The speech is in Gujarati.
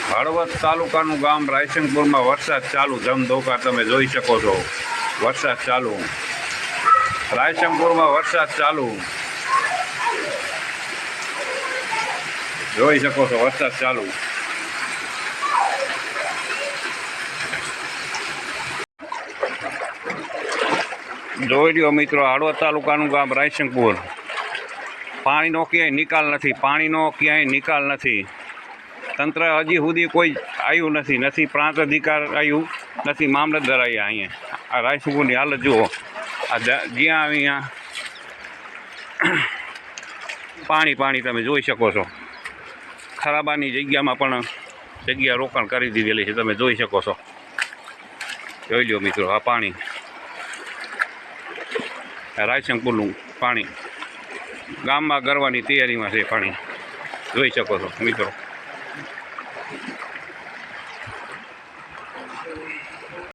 હળવદ તાલુકાનું ગામ રાયસંગપુરમાં વરસાદ ચાલુ ધમધોકાર તમે જોઈ શકો છો. વરસાદ ચાલુ, રાયસંગપુરમાં વરસાદ ચાલુ જોઈ શકો છો. વરસાદ ચાલુ. જોઈ લ્યો મિત્રો, હળવદ તાલુકાનું ગામ રાયસંગપુર. પાણીનો ક્યાંય નિકાલ નથી, પાણીનો ક્યાંય નિકાલ નથી. તંત્ર હજી સુધી કોઈ આવ્યું નથી, નથી પ્રાંત અધિકાર આવ્યું, નથી મામલતદાર આવ્યા. અહીંયા આ રાયસંગપુરની હાલત જુઓ. આ જ્યાં અહીંયા પાણી તમે જોઈ શકો છો. ખરાબાની જગ્યામાં પણ જગ્યા રોકાણ કરી દીધેલી છે, તમે જોઈ શકો છો. જોઈ લો મિત્રો, આ પાણી રાયસંગપુરનું પાણી ગામમાં ગરવાની તૈયારીમાં છે. પાણી જોઈ શકો છો મિત્રો.